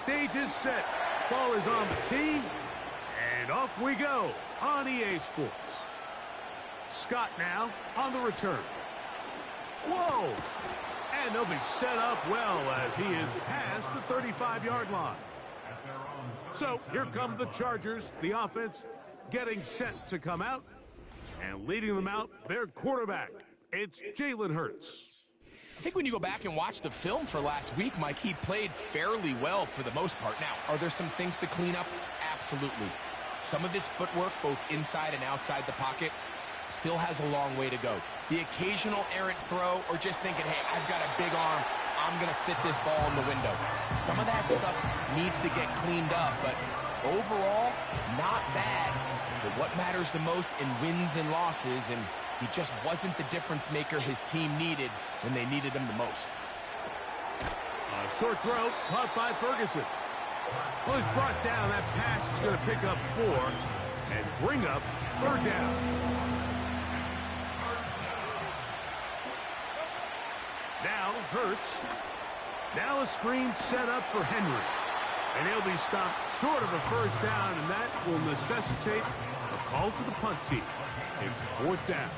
Stage is set. Ball is on the tee. And off we go on EA Sports. Scott now on the return. Whoa! And they'll be set up well as he is past the 35-yard line. So here come the Chargers, the offense getting set to come out. And leading them out, their quarterback. It's Jalen Hurts. I think when you go back and watch the film for last week, Mike, he played fairly well for the most part. Now, are there some things to clean up? Absolutely. Some of his footwork, both inside and outside the pocket, still has a long way to go. The occasional errant throw or just thinking, hey, I've got a big arm, I'm going to fit this ball in the window. Some of that stuff needs to get cleaned up, but overall, not bad. But what matters the most in wins and losses, and he just wasn't the difference maker his team needed when they needed him the most. A short throw caught by Ferguson. Well, he's brought down. That pass is going to pick up 4 and bring up 3rd down. Now Hurts. Now a screen set up for Henry. And he'll be stopped short of a 1st down, and that will necessitate a call to the punt team. It's 4th down.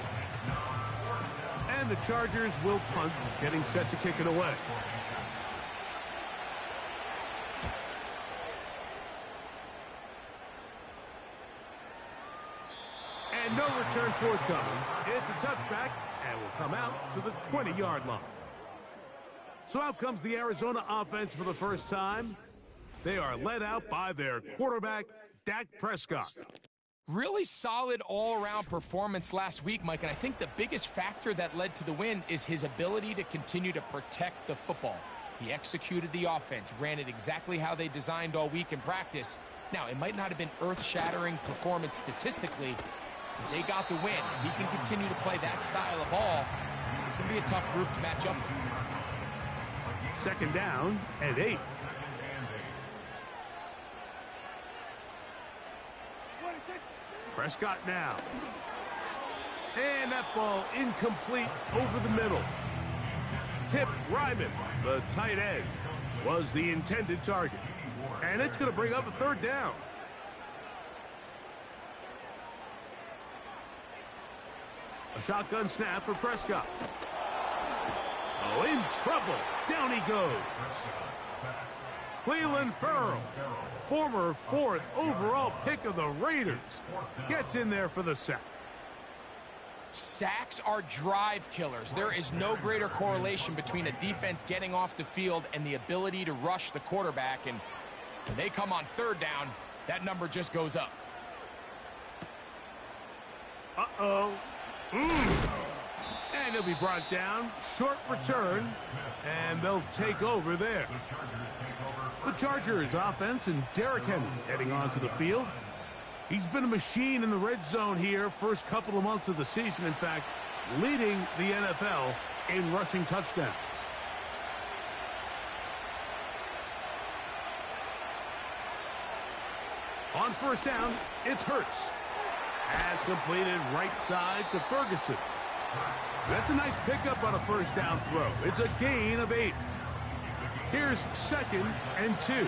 And the Chargers will punt, getting set to kick it away. And no return forthcoming. It's a touchback, and will come out to the 20-yard line. So out comes the Arizona offense for the first time. They are led out by their quarterback, Dak Prescott. Really solid all-around performance last week, Mike, and I think the biggest factor that led to the win is his ability to continue to protect the football. He executed the offense, ran it exactly how they designed all week in practice. Now, it might not have been earth-shattering performance statistically, but they got the win. If he can continue to play that style of ball, it's going to be a tough group to match up with. 2nd down and 8. Prescott now. And that ball incomplete over the middle. Tip Ryman, the tight end, was the intended target. And it's going to bring up a 3rd down. A shotgun snap for Prescott. Oh, in trouble. Down he goes. Clelin Ferrell, former 4th overall pick of the Raiders, gets in there for the sack. Sacks are drive killers. There is no greater correlation between a defense getting off the field and the ability to rush the quarterback. And when they come on 3rd down, that number just goes up. Uh-oh. And he'll be brought down. Short return. And they'll take over there. The Chargers offense and Derrick Henry heading onto the field. He's been a machine in the red zone here first couple of months of the season. In fact, leading the NFL in rushing touchdowns. On 1st down, it's Hurts. Has completed right side to Ferguson. That's a nice pickup on a 1st down throw. It's a gain of 8. Here's 2nd and 2.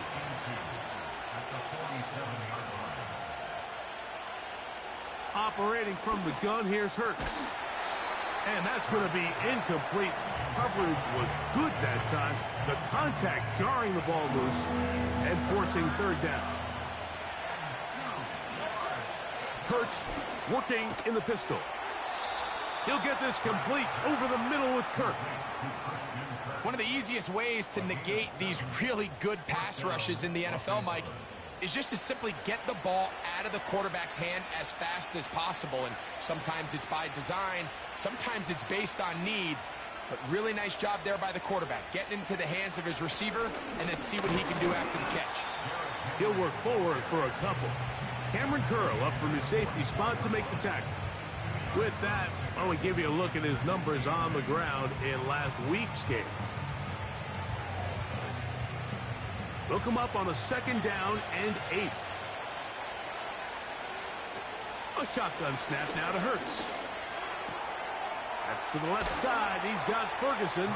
Operating from the gun, here's Hurts. And that's going to be incomplete. Coverage was good that time. The contact jarring the ball loose and forcing 3rd down. Hurts working in the pistol. He'll get this complete over the middle with Kirk. One of the easiest ways to negate these really good pass rushes in the NFL, Mike, is just to simply get the ball out of the quarterback's hand as fast as possible. And sometimes it's by design, sometimes it's based on need. But really nice job there by the quarterback, getting into the hands of his receiver and then see what he can do after the catch. He'll work forward for a couple. Cameron Curl up from his safety spot to make the tackle. With that, I want to give you a look at his numbers on the ground in last week's game. They'll come up on a 2nd down and 8. A shotgun snap now to Hurts. That's to the left side. He's got Ferguson.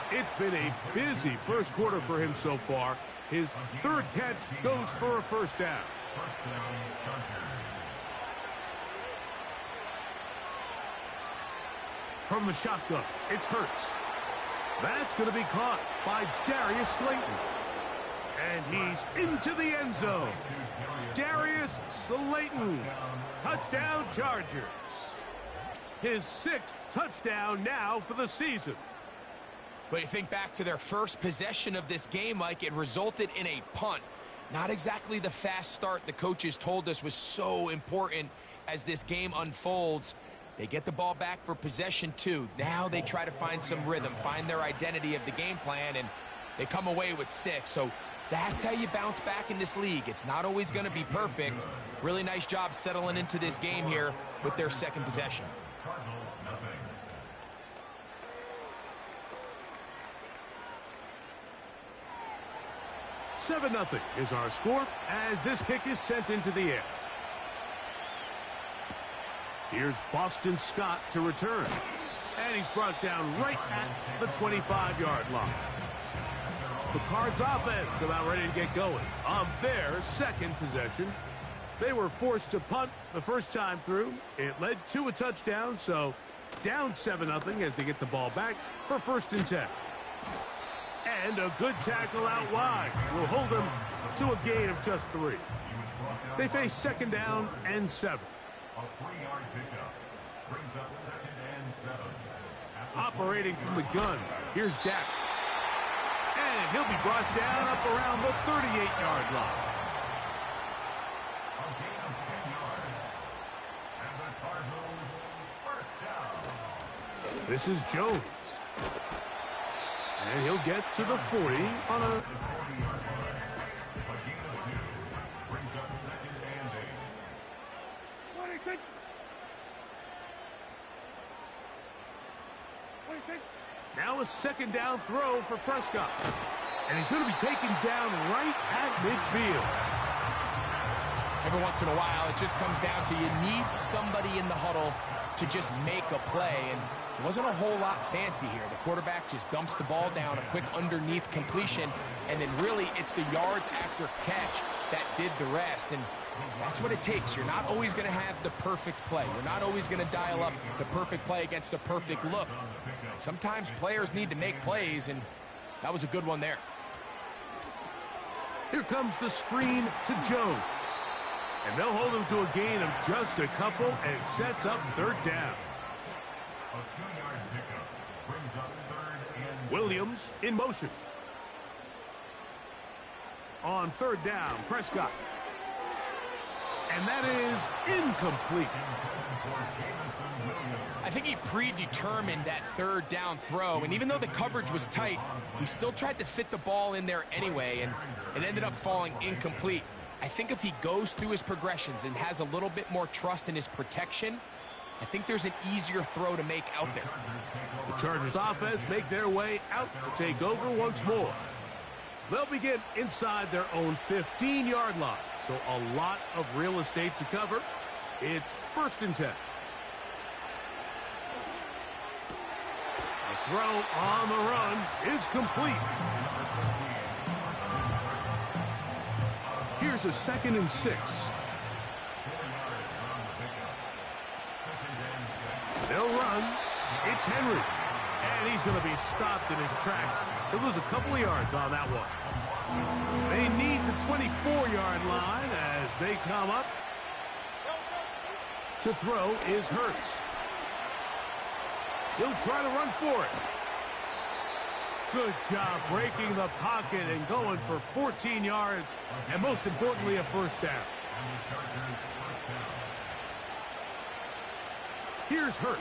It's been a busy first quarter for him so far. His third catch goes for a first down. From the shotgun, it's Hurts. That's going to be caught by Darius Slayton. And he's into the end zone. Darius Slayton. Touchdown Chargers. His 6th touchdown now for the season. But you think back to their first possession of this game, Mike, it resulted in a punt. Not exactly the fast start the coaches told us was so important as this game unfolds. They get the ball back for possession 2. Now they try to find some rhythm, find their identity of the game plan, and they come away with 6. So that's how you bounce back in this league. It's not always going to be perfect. Really nice job settling into this game here with their second possession. 7-0 is our score as this kick is sent into the air. Here's Boston Scott to return. And he's brought down right at the 25-yard line. The Cards offense about ready to get going on their second possession. They were forced to punt the first time through. It led to a touchdown, so down 7-0 as they get the ball back for 1st and 10. And a good tackle out wide will hold them to a gain of just 3. They face 2nd down and 7. A 3-yard pickup brings up 2nd and 7. Operating from the gun, here's Dak. And he'll be brought down up around the 38-yard line. A gain of 10 yards. And the Cardinals first down. This is Jones. And he'll get to the 40 on a... The 40-yard line. A gain of 2 brings up 2nd and 8. Now a 2nd down throw for Prescott. And he's going to be taken down right at midfield. Every once in a while, it just comes down to you need somebody in the huddle to just make a play. And it wasn't a whole lot fancy here. The quarterback just dumps the ball down, a quick underneath completion, and then really it's the yards after catch that did the rest. And that's what it takes. You're not always going to have the perfect play. You're not always going to dial up the perfect play against the perfect look. Sometimes players need to make plays, and that was a good one there. Here comes the screen to Jones. And they'll hold him to a gain of just a couple, and it sets up 3rd down. A 2-yard pickup brings up 3rd and 7. Williams in motion. On 3rd down, Prescott. And that is incomplete. I think he predetermined that 3rd down throw, and even though the coverage was tight, he still tried to fit the ball in there anyway, and it ended up falling incomplete. I think if he goes through his progressions and has a little bit more trust in his protection, I think there's an easier throw to make out there. The Chargers offense make their way out to take over once more. They'll begin inside their own 15-yard line, so a lot of real estate to cover. It's 1st and 10. The throw on the run is complete. Here's a 2nd and 6. They'll run. It's Henry. And he's going to be stopped in his tracks. He'll lose a couple of yards on that one. They need the 24-yard line as they come up. To throw is Hurts. He'll try to run for it. Good job breaking the pocket and going for 14 yards, and most importantly, a 1st down. Here's Hurts.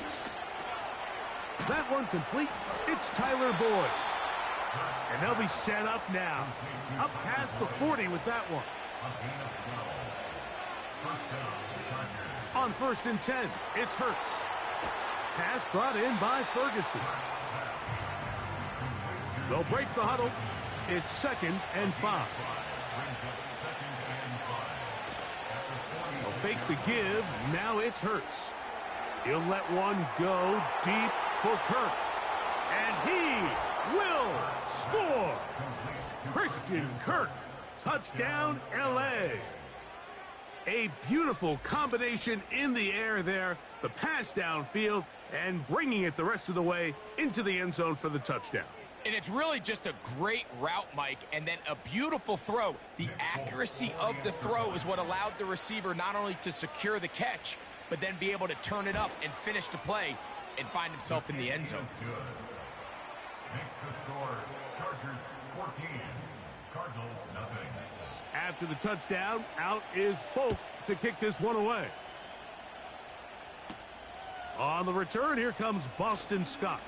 That one complete. It's Tyler Boyd. And they'll be set up now. Up past the 40 with that one. On 1st and 10, it's Hurts. Pass brought in by Ferguson. They'll break the huddle. It's 2nd and 5. They'll fake the give. Now it's Hurts. He'll let one go deep for Kirk. And he will score. Christian Kirk. Touchdown, L.A. A beautiful combination in the air there. The pass downfield and bringing it the rest of the way into the end zone for the touchdown. And it's really just a great route, Mike, and then a beautiful throw. The accuracy of the throw is what allowed the receiver not only to secure the catch, but then be able to turn it up and finish the play and find himself in the end zone. Makes the score Chargers 14, Cardinals nothing. After the touchdown, out is Folk to kick this one away. On the return, here comes Boston Scott.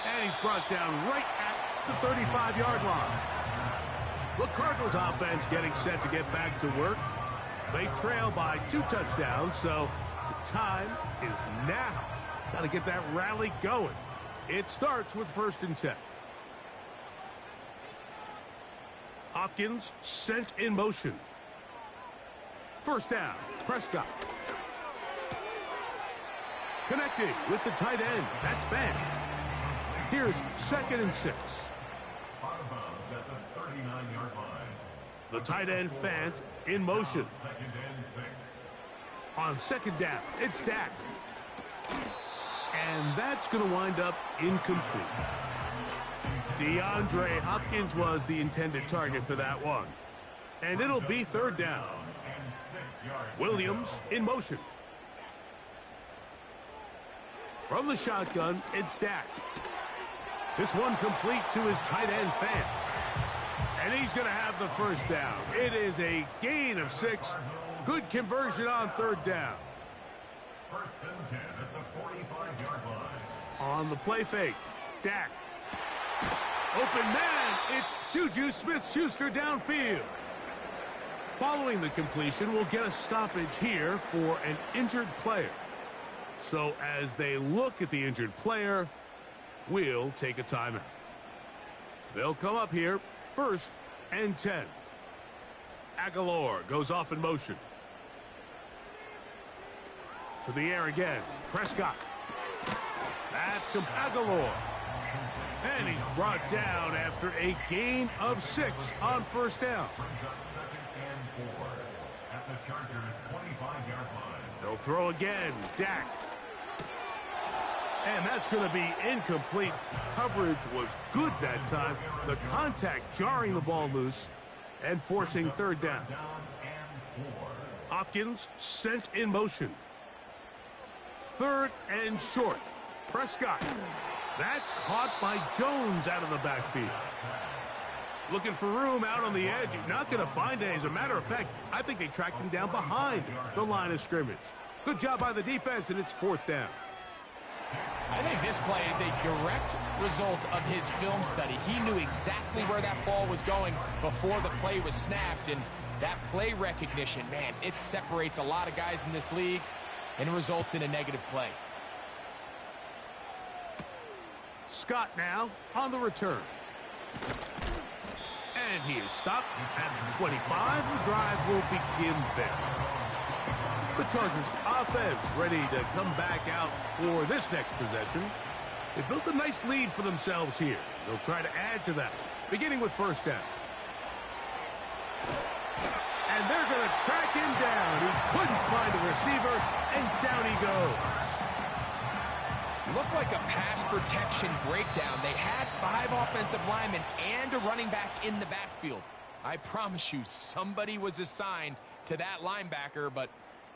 And he's brought down right at the 35-yard line. The Cardinals offense getting set to get back to work. They trail by 2 touchdowns, so the time is now. Got to get that rally going. It starts with 1st and 10. Hopkins sent in motion. 1st down, Prescott. Connecting with the tight end. That's Fant. Here's 2nd and 6. Out of bounds at the 39-yard line. The tight end Fant in motion. 2nd and 6. On 2nd down, it's Dak. And that's going to wind up incomplete. DeAndre Hopkins was the intended target for that one. And it'll be 3rd down. And 6 yards. Williams in motion. From the shotgun, it's Dak. This one complete to his tight end, Fant. And he's going to have the 1st down. It is a gain of 6. Good conversion on 3rd down. 1st and 10 at the 45-yard line. On the play fake, Dak. Open man, it's Juju Smith-Schuster downfield. Following the completion, we'll get a stoppage here for an injured player. So as they look at the injured player, we'll take a timeout. They'll come up here, 1st and 10. Aguilar goes off in motion. To the air again, Prescott. That's Aguilar. And he's brought down after a gain of 6 on 1st down. Brings up 2nd and 4 at the Chargers 25-yard line. They'll throw again, Dak. And that's going to be incomplete. Coverage was good that time. The contact jarring the ball loose and forcing 3rd down. Down and 4. Hopkins sent in motion. 3rd and short. Prescott. That's caught by Jones out of the backfield. Looking for room out on the edge. He's not going to find it. As a matter of fact, I think they tracked him down behind the line of scrimmage. Good job by the defense, and it's 4th down. I think this play is a direct result of his film study. He knew exactly where that ball was going before the play was snapped, and that play recognition, man, it separates a lot of guys in this league and results in a negative play. Scott now on the return. And he is stopped at 25. The drive will begin there. The Chargers offense ready to come back out for this next possession. They built a nice lead for themselves here. They'll try to add to that, beginning with 1st down. And they're going to track him down. He couldn't find a receiver, and down he goes. Looked like a pass protection breakdown. They had 5 offensive linemen and a running back in the backfield. I promise you, somebody was assigned to that linebacker, but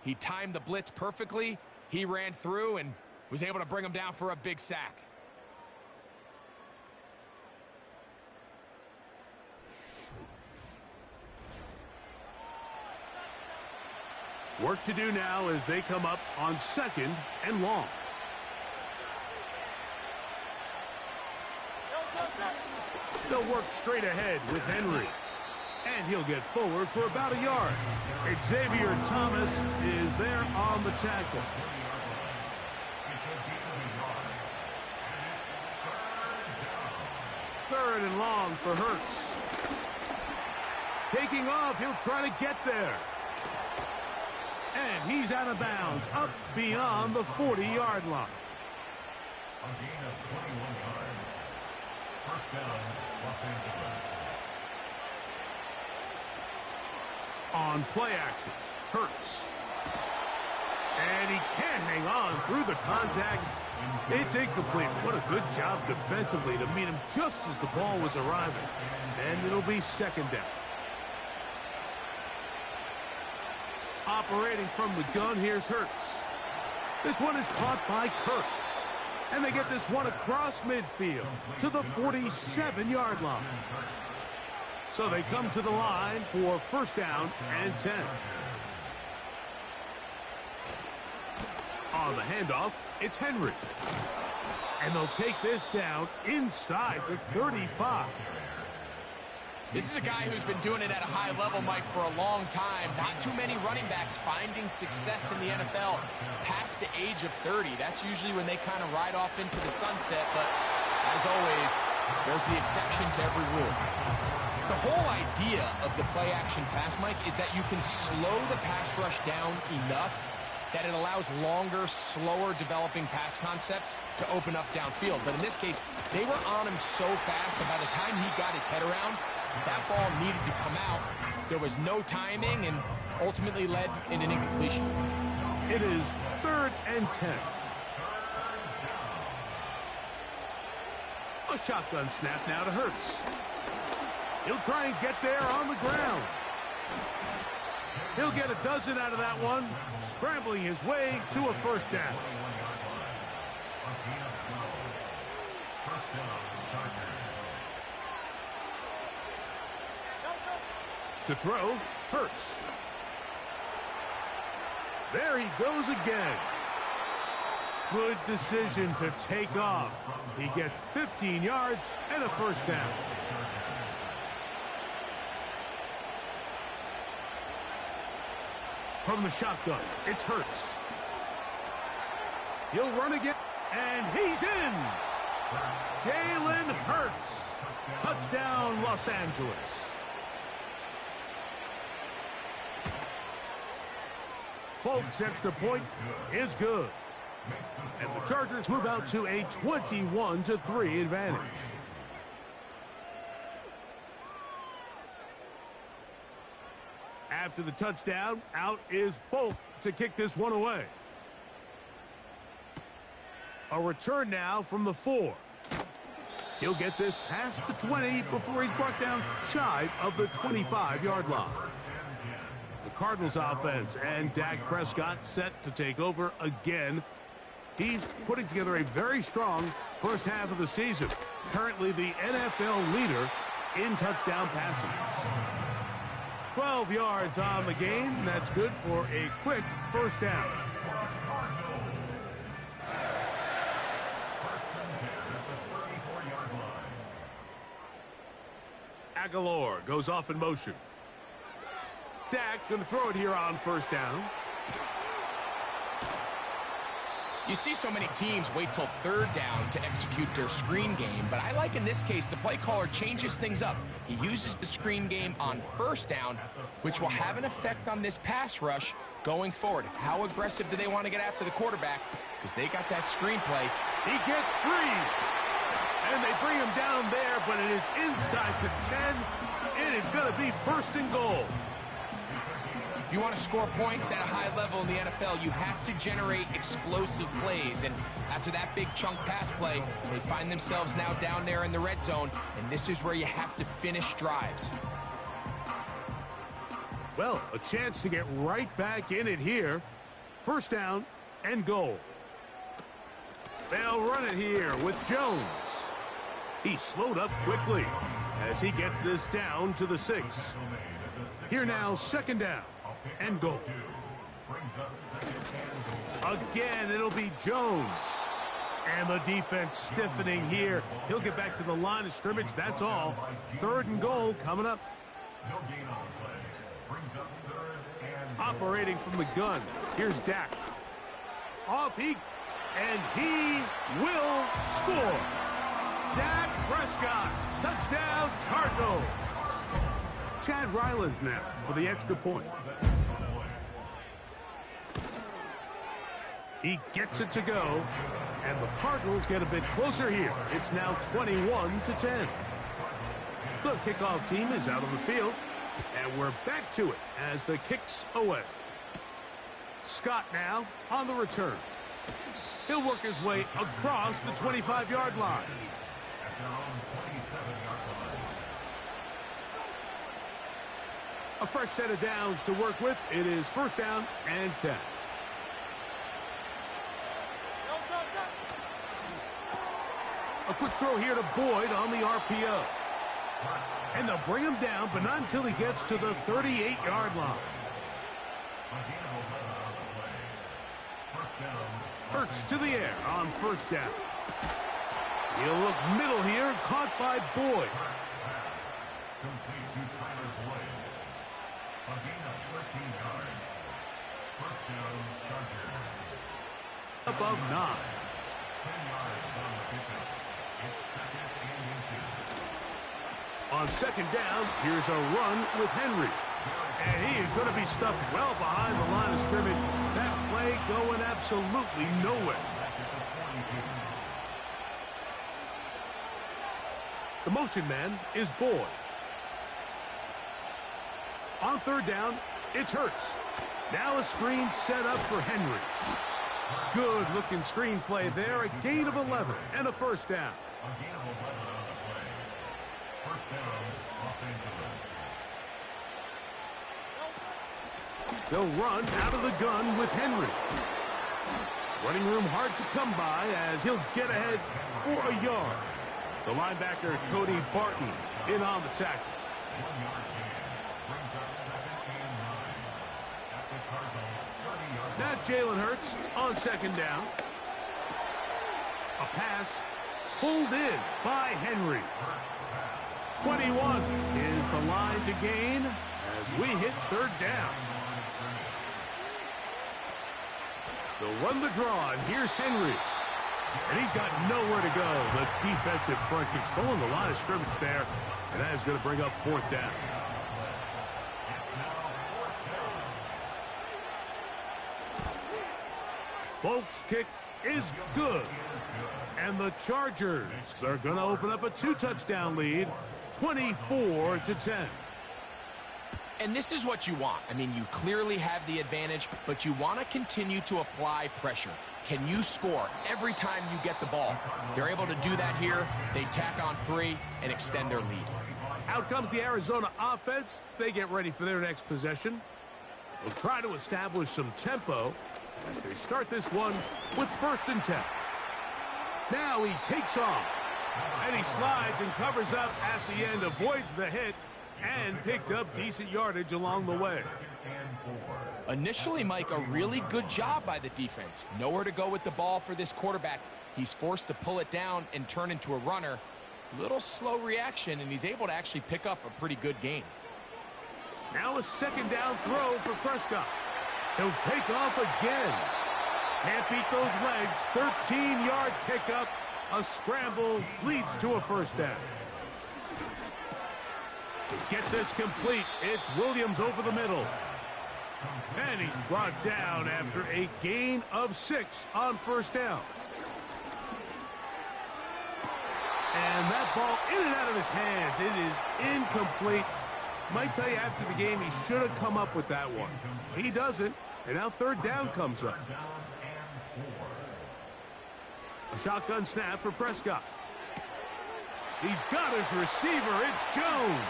he timed the blitz perfectly. He ran through and was able to bring him down for a big sack. Work to do now as they come up on 2nd and long. They'll work straight ahead with Henry. And he'll get forward for about a yard. Xavier Thomas is there on the tackle. 3rd and long for Hurts. Taking off, he'll try to get there. And he's out of bounds, up beyond the 40-yard line. A gain of 21 yards. 1st down, Los Angeles. On play action, Hurts. And he can't hang on through the contact. It's incomplete. What a good job defensively to meet him just as the ball was arriving. And it'll be second down. Operating from the gun, here's Hurts. This one is caught by Kirk. And they get this one across midfield to the 47-yard line. So they come to the line for first down and 10. On the handoff, it's Henry. And they'll take this down inside the 35. This is a guy who's been doing it at a high level, Mike, for a long time. Not too many running backs finding success in the NFL past the age of 30. That's usually when they kind of ride off into the sunset, but as always, there's the exception to every rule. The whole idea of the play-action pass, Mike, is that you can slow the pass rush down enough that it allows longer, slower developing pass concepts to open up downfield. But in this case, they were on him so fast that by the time he got his head around, that ball needed to come out. There was no timing and ultimately led in an incompletion. It is 3rd and 10. A shotgun snap now to Hurts. He'll try and get there on the ground. He'll get a dozen out of that one, scrambling his way to a first down. To throw, Hurts. There he goes again. Good decision to take off. He gets 15 yards and a first down. From the shotgun, it's Hurts. He'll run again, and he's in. Jalen Hurts. Touchdown, Los Angeles. Folks' extra point is good. And the Chargers move out to a 21-3 advantage. After the touchdown, out is Folk to kick this one away. A return now from the 4. He'll get this past the 20 before he's brought down shy of the 25-yard line. The Cardinals offense and Dak Prescott set to take over again. He's putting together a very strong first half of the season. Currently the NFL leader in touchdown passing. 12 yards on the game. That's good for a quick first down. Aguilar goes off in motion. Dak going to throw it here on first down. You see so many teams wait till third down to execute their screen game, but I like in this case the play caller changes things up. He uses the screen game on first down, which will have an effect on this pass rush going forward. How aggressive do they want to get after the quarterback? Because they got that screen play. He gets free, and they bring him down there, but it is inside the 10. It is going to be first and goal. If you want to score points at a high level in the NFL, you have to generate explosive plays. And after that big chunk pass play, they find themselves now down there in the red zone. And this is where you have to finish drives. Well, a chance to get right back in it here. First down and goal. They'll run it here with Jones. He slowed up quickly as he gets this down to the 6. Here now, second down and goal. Again, it'll be Jones. And the defense stiffening here. He'll get back to the line of scrimmage. That's all. Third and goal coming up. Operating from the gun. Here's Dak. Off he, and he will score. Dak Prescott. Touchdown, Cardinals. Chad Ryland now for the extra point. He gets it to go, and the Cardinals get a bit closer here. It's now 21-10. The kickoff team is out on the field. And we're back to it as the kick's away. Scott now on the return. He'll work his way across the 25-yard line. At their own 27-yard line. A fresh set of downs to work with. It is first down and 10. A quick throw here to Boyd on the RPO. And they'll bring him down, but not until he gets to the 38-yard line. Hurts to the air on first down. He'll look middle here, caught by Boyd. Complete to Tyler Boyd. A gain of 13 yards. First down, Chargers. Above 9. 10 yards on the pickup. It's second and inches. On second down, here's a run with Henry. And he is going to be stuffed well behind the line of scrimmage. That play going absolutely nowhere. The motion man is Boyd. On third down, it's Hurts. Now a screen set up for Henry. Good-looking screen play there. A gain of 11 and a first down. A gain of 11 on the play. First down, Los Angeles. They'll run out of the gun with Henry. Running room hard to come by as he'll get ahead for a yard. The linebacker, Cody Barton, in on the tackle. 1 yard gain. Brings up second and 9. At the Cardinals' 30-yard line. Now Jalen Hurts on second down. A pass pulled in by Henry. 21 is the line to gain as we hit third down. They'll run the draw, and here's Henry. And he's got nowhere to go. The defensive front controlling the line of scrimmage there. And that is going to bring up fourth down. Folks' kick is good. And the Chargers are going to open up a 2-touchdown lead, 24-10. And this is what you want. I mean, you clearly have the advantage, but you want to continue to apply pressure. Can you score every time you get the ball? They're able to do that here. They tack on 3 and extend their lead. Out comes the Arizona offense. They get ready for their next possession. They'll try to establish some tempo as they start this one with first and 10. Now he takes off, and he slides and covers up at the end, avoids the hit, and picked up decent yardage along the way. Initially, Mike, a really good job by the defense. Nowhere to go with the ball for this quarterback. He's forced to pull it down and turn into a runner. Little slow reaction, and he's able to actually pick up a pretty good gain. Now a second down throw for Prescott. He'll take off again. Can't beat those legs. 13-yard pickup. A scramble leads to a first down. To get this complete, it's Williams over the middle. And he's brought down after a gain of 6 on first down. And that ball in and out of his hands. It is incomplete. Might tell you after the game he should have come up with that one. He doesn't, and now third down comes up. A shotgun snap for Prescott. He's got his receiver. It's Jones.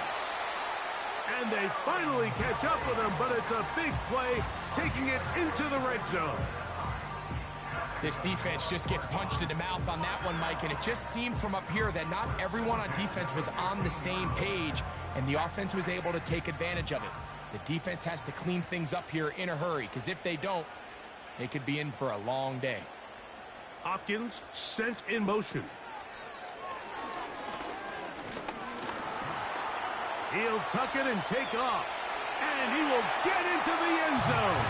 And they finally catch up with him, but it's a big play, taking it into the red zone. This defense just gets punched in the mouth on that one, Mike, and it just seemed from up here that not everyone on defense was on the same page, and the offense was able to take advantage of it. The defense has to clean things up here in a hurry, because if they don't, they could be in for a long day. Hopkins sent in motion. He'll tuck it and take off. And he will get into the end zone.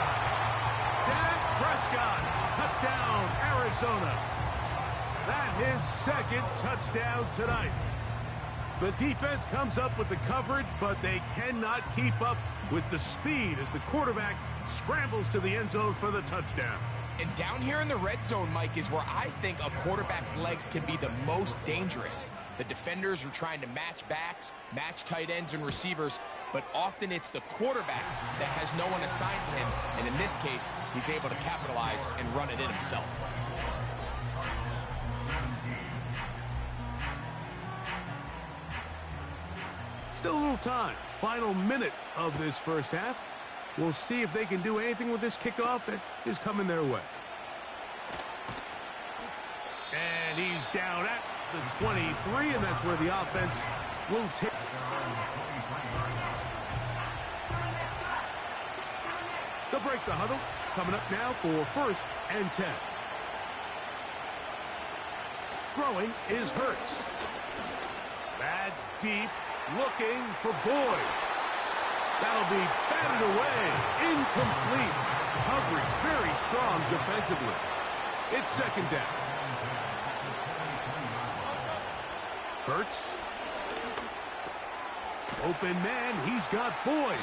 Dak Prescott, touchdown, Arizona. That his second touchdown tonight. The defense comes up with the coverage, but they cannot keep up with the speed as the quarterback scrambles to the end zone for the touchdown. And down here in the red zone, Mike, is where I think a quarterback's legs can be the most dangerous. The defenders are trying to match backs, match tight ends and receivers, but often it's the quarterback that has no one assigned to him, and in this case, he's able to capitalize and run it in himself. Still a little time. Final minute of this first half. We'll see if they can do anything with this kickoff that is coming their way. And he's down at the 23, and that's where the offense will take. They'll break the huddle. Coming up now for 1st and 10. Throwing is Hurts. That's deep. Looking for Boyd. That'll be batted away. Incomplete. Coverage very strong defensively. It's 2nd down. Hurts. Open man. He's got Boyd.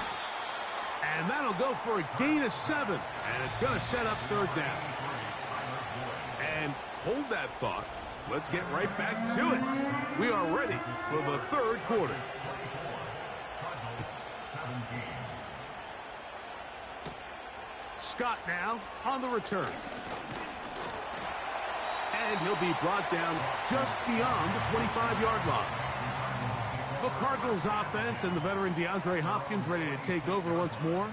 And that'll go for a gain of 7. And it's going to set up 3rd down. And hold that thought. Let's get right back to it. We are ready for the 3rd quarter. Scott now on the return. And he'll be brought down just beyond the 25-yard line. The Cardinals offense and the veteran DeAndre Hopkins ready to take over once more.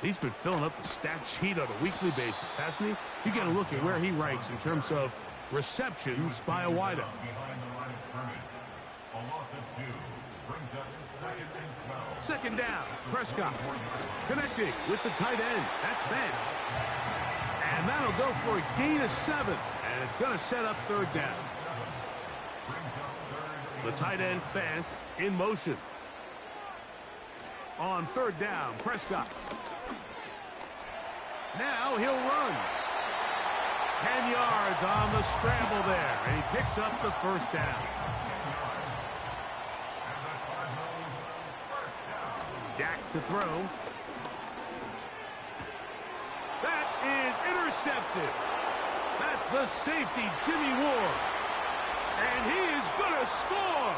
He's been filling up the stat sheet on a weekly basis, hasn't he? You get a look at where he ranks in terms of receptions by a wideout. Behind the line of scrimmage. A loss of 2 brings up 2nd and 12. 2nd down. Prescott connecting with the tight end. That's Fant. And that'll go for a gain of 7. And it's going to set up 3rd down. The tight end Fant in motion. On 3rd down, Prescott. Now he'll run. 10 yards on the scramble there. And he picks up the 1st down. Dak to throw. That is intercepted. That's the safety, Jimmy Ward. And he is going to score.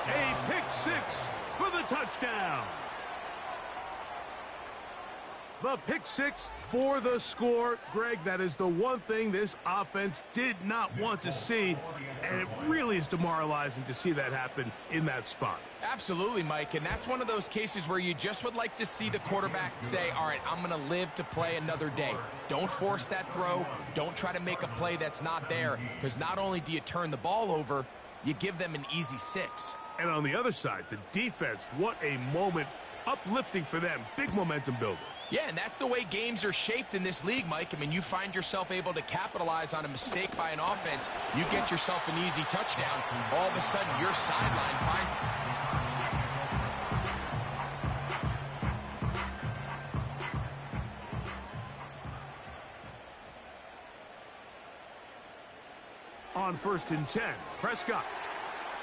A pick 6 for the touchdown. The pick 6 for the score. Greg, that is the one thing this offense did not want to see, and it really is demoralizing to see that happen in that spot. Absolutely, Mike, and that's one of those cases where you just would like to see the quarterback say, all right, I'm going to live to play another day. Don't force that throw. Don't try to make a play that's not there, because not only do you turn the ball over, you give them an easy 6. And on the other side, the defense, what a moment. Uplifting for them. Big momentum builder. Yeah, and that's the way games are shaped in this league, Mike. I mean, you find yourself able to capitalize on a mistake by an offense. You get yourself an easy touchdown. All of a sudden, your sideline finds... On 1st and 10, Prescott.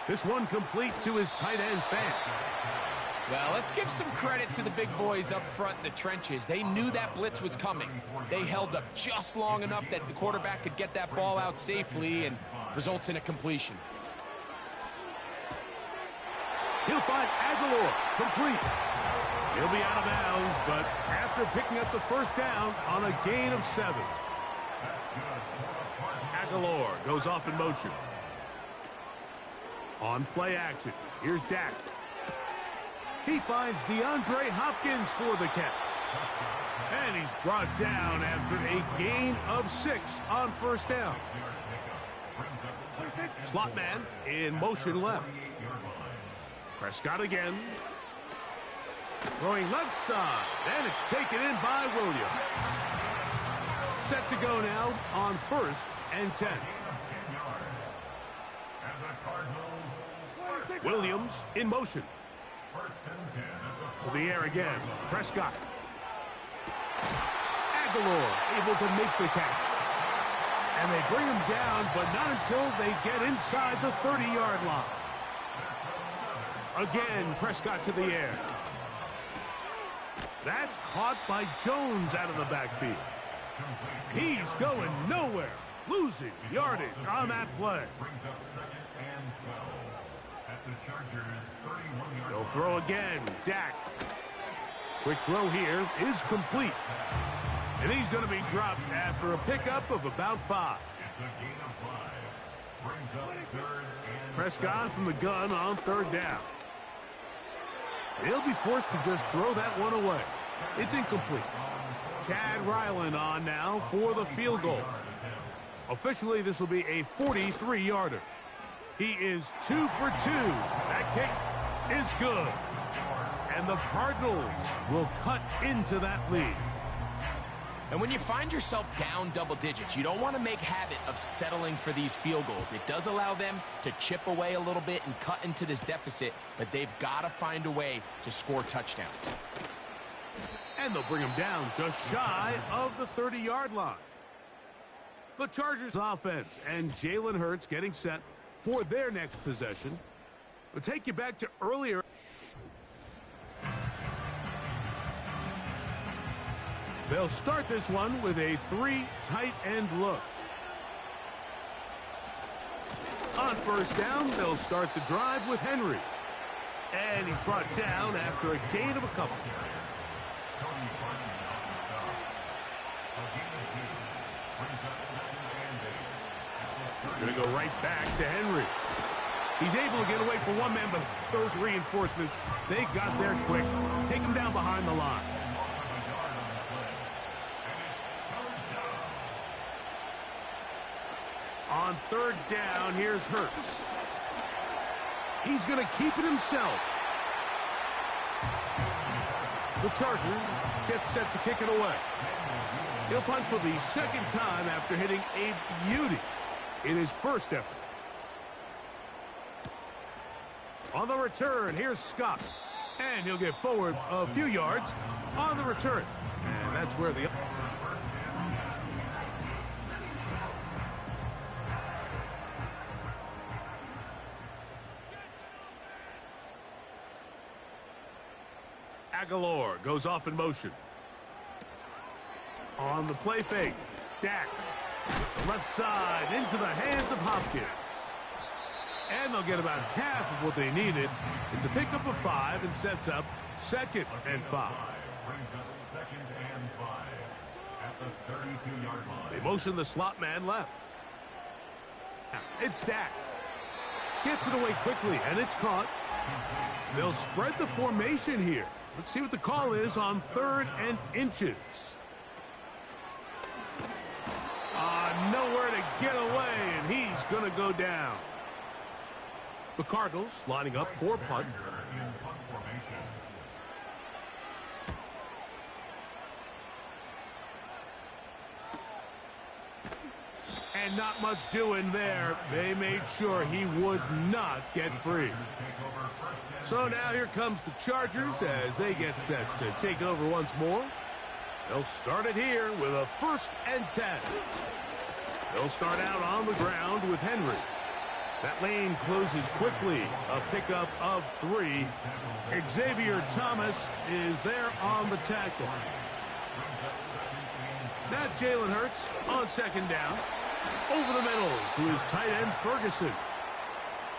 This one complete to his tight end, Fant. Well, let's give some credit to the big boys up front in the trenches. They knew that blitz was coming. They held up just long enough that the quarterback could get that ball out safely and results in a completion. He'll find Aguilar, complete. He'll be out of bounds, but after picking up the 1st down on a gain of 7. Aguilar goes off in motion. On play action, here's Dak. He finds DeAndre Hopkins for the catch. And he's brought down after a gain of 6 on 1st down. Slot man in motion left. Prescott again. Throwing left side. And it's taken in by Williams. Set to go now on 1st and 10. Williams in motion. To the air again. Prescott. Aguilar able to make the catch. And they bring him down, but not until they get inside the 30-yard line. Again, Prescott to the air. That's caught by Jones out of the backfield. He's going nowhere. Losing yardage on that play. At the Chargers' 31-yard They'll line. throw again. Dak. Quick throw here is complete. And he's going to be dropped after a pickup of about 5. It's a gain of 5. Brings up 3rd and Prescott from the gun on 3rd down. He'll be forced to just throw that one away. It's incomplete. Chad Ryland on now for the field goal. Officially, this will be a 43-yarder. He is 2 for 2. That kick is good. And the Cardinals will cut into that lead. And when you find yourself down double digits, you don't want to make habit of settling for these field goals. It does allow them to chip away a little bit and cut into this deficit, but they've got to find a way to score touchdowns. And they'll bring him down just shy of the 30-yard line. The Chargers offense and Jalen Hurts getting set for their next possession. We'll take you back to earlier. They'll start this one with a 3 tight end look. On 1st down, they'll start the drive with Henry. And he's brought down after a gain of a couple. Going to go right back to Henry. He's able to get away for one man, but those reinforcements, they got there quick. Take him down behind the line. On 3rd down, here's Hurts. He's going to keep it himself. The Chargers get set to kick it away. He'll punt for the 2nd time after hitting a beauty in his first effort. On the return, here's Scott. And he'll get forward a few yards on the return. And that's where the... Aguilar goes off in motion. On the play fake, Dak. The left side into the hands of Hopkins. And they'll get about half of what they needed. It's a pickup of 5 and sets up 2nd and 5. Brings up 2nd and 5 at the 32-yard line. They motion the slot man left. It's Dak. Gets it away quickly, and it's caught. They'll spread the formation here. Let's see what the call is on 3rd and inches. Nowhere to get away, and he's going to go down. The Cardinals lining up for punt. In punt formation. And not much doing there. They made sure he would not get free. So now here comes the Chargers as they get set to take over once more. They'll start it here with a 1st and 10. They'll start out on the ground with Henry. That lane closes quickly. A pickup of 3. Xavier Thomas is there on the tackle. Now Jalen Hurts on 2nd down. Over the middle to his tight end Ferguson.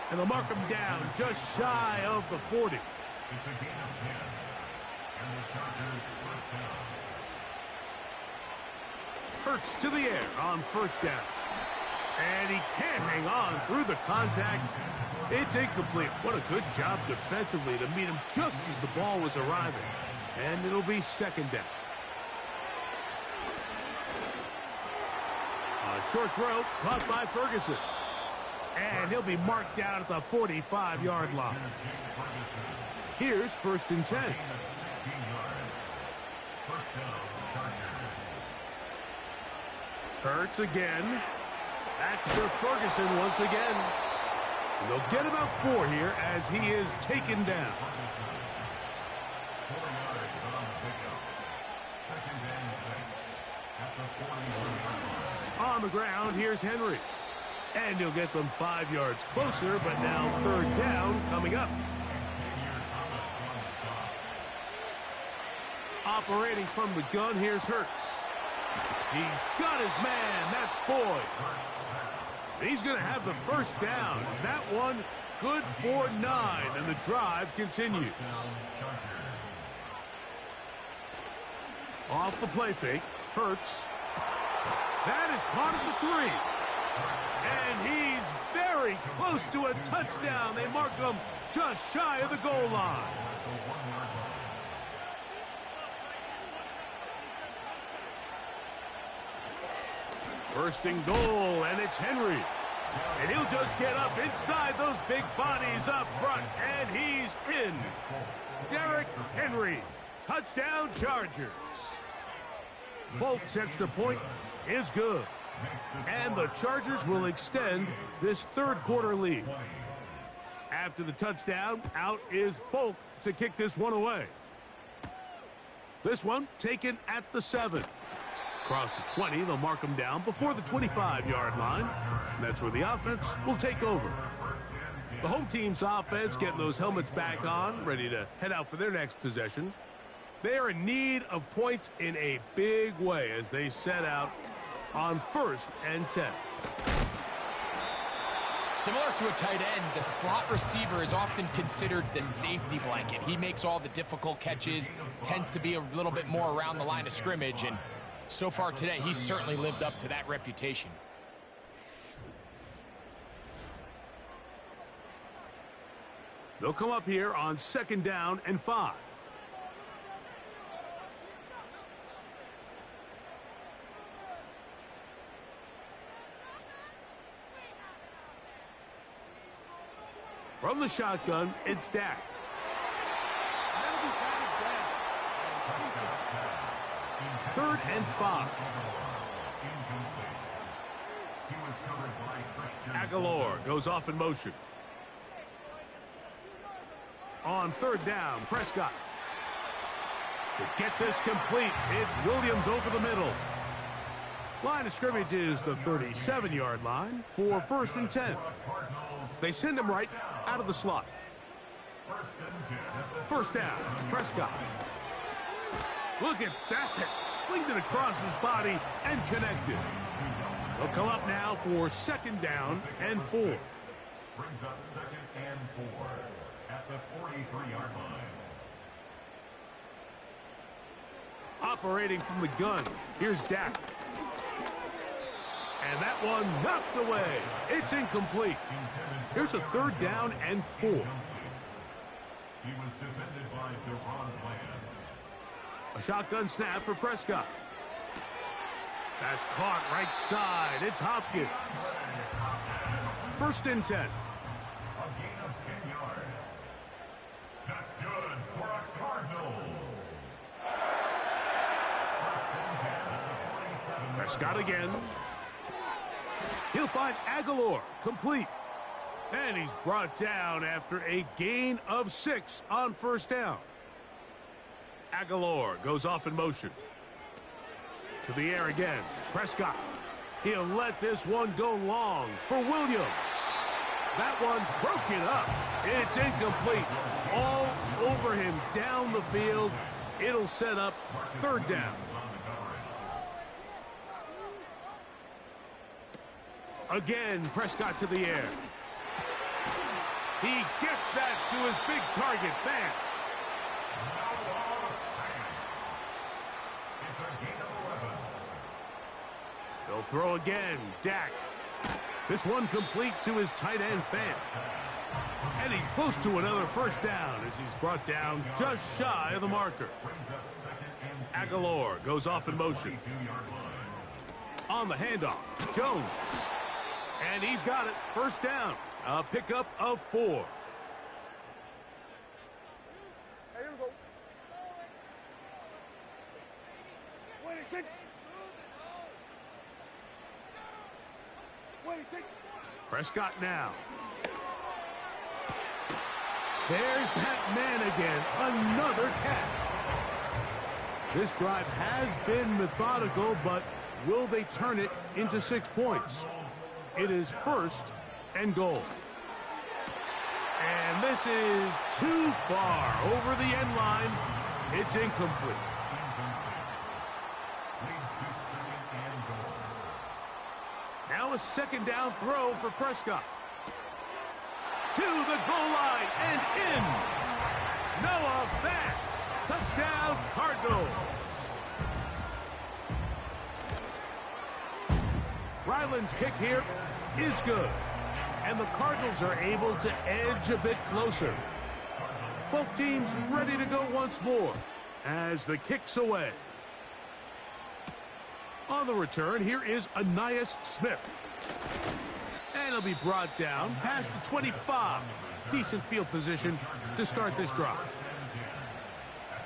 And they'll mark him down just shy of the 40. It's a gain of 10. And the Chargers 1st down. Hurts to the air on 1st down. And he can't hang on through the contact. It's incomplete. What a good job defensively to meet him just as the ball was arriving. And it'll be 2nd down. A short throw caught by Ferguson. And he'll be marked down at the 45-yard line. Here's 1st and 10. Hurts again. Back to Ferguson once again. And they'll get about 4 here as he is taken down. 4 yards on the pickup. 2nd and 6 at the 41-yard line. On the ground, here's Henry. And he'll get them 5 yards closer, but now 3rd down coming up. Operating from the gun, here's Hurts. He's got his man. That's Boyd. He's going to have the 1st down. That one good for 9, and the drive continues. Off the play fake, Hurts. That is caught at the 3. And he's very close to a touchdown. They mark him just shy of the goal line. First and goal, and it's Henry. And he'll just get up inside those big bodies up front, and he's in. Derrick Henry, touchdown Chargers. Folk's extra point is good. And the Chargers will extend this third-quarter lead. After the touchdown, out is Folk to kick this one away. This one taken at the 7. Across the 20, they'll mark them down before the 25-yard line. And that's where the offense will take over. The home team's offense getting those helmets back on, ready to head out for their next possession. They are in need of points in a big way as they set out on 1st and 10. Similar to a tight end, the slot receiver is often considered the safety blanket. He makes all the difficult catches, tends to be a little bit more around the line of scrimmage, and so far today, he's certainly lived up to that reputation. They'll come up here on 2nd down and 5. From the shotgun, it's Dak. 3rd and 5. Aguilar goes off in motion. On 3rd down, Prescott. To get this complete, it's Williams over the middle. Line of scrimmage is the 37-yard line for 1st and 10. They send him right out of the slot. 1st down, Prescott. Look at that. Slinged it across his body and connected. They'll come up now for 2nd down and 4. Brings up 2nd and 4 at the 43-yard line. Operating from the gun, here's Dak. And that one knocked away. It's incomplete. Here's a 3rd down and 4. He was defended by DeRon Bland. A shotgun snap for Prescott. That's caught right side. It's Hopkins. 1st and 10. A gain of 10 yards. That's good for a Cardinals. 1st and 10 at the 47. Prescott again. He'll find Aguilar, complete. And he's brought down after a gain of 6 on 1st down. Aguilar goes off in motion. To the air again. Prescott. He'll let this one go long for Williams. That one broken up. It's incomplete. All over him down the field. It'll set up 3rd down. Again, Prescott to the air. He gets that to his big target, Fant. They'll throw again, Dak. This one complete to his tight end, Fant. And he's close to another 1st down as he's brought down just shy of the marker. Aguilar goes off in motion. On the handoff, Jones. And he's got it. 1st down. A pickup of 4. Here we go. Prescott now. There's that man again. Another catch. This drive has been methodical, but will they turn it into 6 points? It is 1st and goal. And this is too far over the end line. It's incomplete. Now a 2nd down throw for Prescott. to the goal line and in. Noah Fant. Touchdown, Cardinals. Ryland's kick here is good. And the Cardinals are able to edge a bit closer. Both teams ready to go once more as the kick's away. On the return, here is Ainias Smith. And he'll be brought down past the 25. Decent field position to start this drive.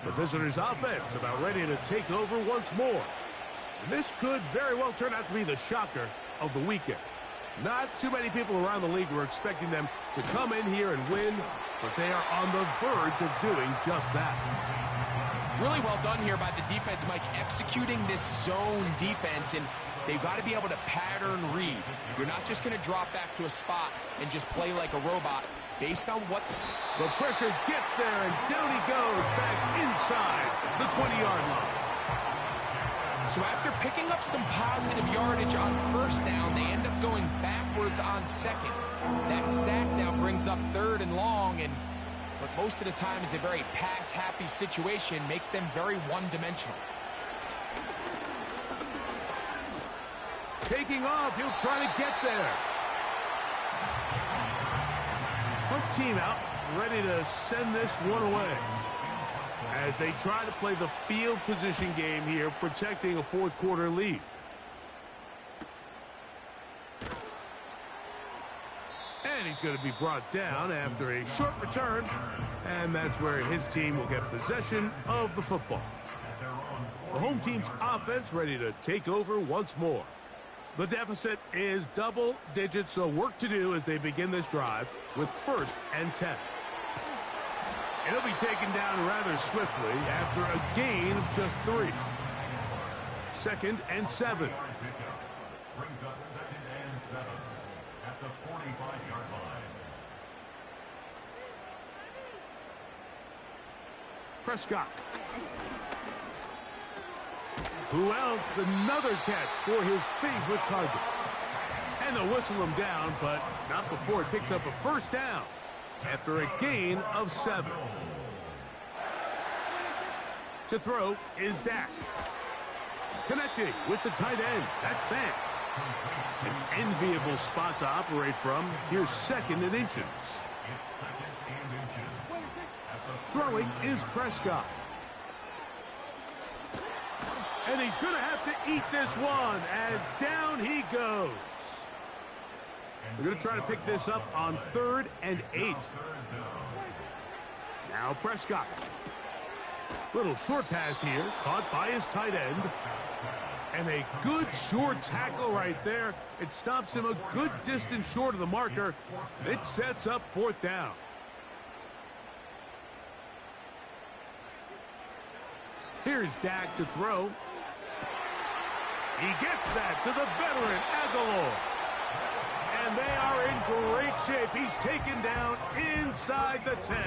The visitors' offense about ready to take over once more. This could very well turn out to be the shocker of the weekend. Not too many people around the league were expecting them to come in here and win, but they are on the verge of doing just that. Really well done here by the defense, Mike, executing this zone defense, and they've got to be able to pattern read. You're not just going to drop back to a spot and just play like a robot based on what... The pressure gets there, and down he goes back inside the 20-yard line. So after picking up some positive yardage on first down, they end up going backwards on second. That sack now brings up third and long, and but most of the time is a very pass-happy situation, makes them very one-dimensional. Taking off, he'll try to get there. Punt team out, ready to send this one away. As they try to play the field position game here, protecting a fourth-quarter lead. And he's going to be brought down after a short return. And that's where his team will get possession of the football. The home team's offense ready to take over once more. The deficit is double digits, so work to do as they begin this drive with 1st and 10. It'll be taken down rather swiftly after a gain of just 3. 2nd and 7. Brings up 2nd and 7 at the 45-yard line. Prescott. Who else? Another catch for his favorite target. And they'll whistle him down, but not before it picks up a first down after a gain of 7. To throw is Dak. Connecting with the tight end. That's Fant. An enviable spot to operate from. Here's 2nd and inches. It's 2nd and inches. Throwing is Prescott. And he's going to have to eat this one as down he goes. They're going to try to pick this up on 3rd and 8. Now Prescott. Little short pass here, caught by his tight end. And a good short tackle right there. It stops him a good distance short of the marker. It sets up 4th down. Here's Dak to throw. He gets that to the veteran Aguilar. And they are in great shape. He's taken down inside the 10.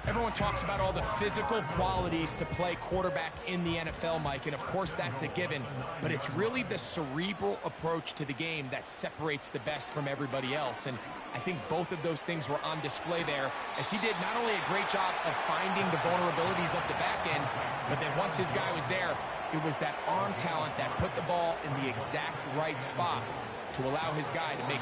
Everyone talks about all the physical qualities to play quarterback in the NFL, Mike, and of course that's a given, but it's really the cerebral approach to the game that separates the best from everybody else, and I think both of those things were on display there, as he did not only a great job of finding the vulnerabilities of the back end, but then once his guy was there, it was that arm talent that put the ball in the exact right spot to allow his guy to make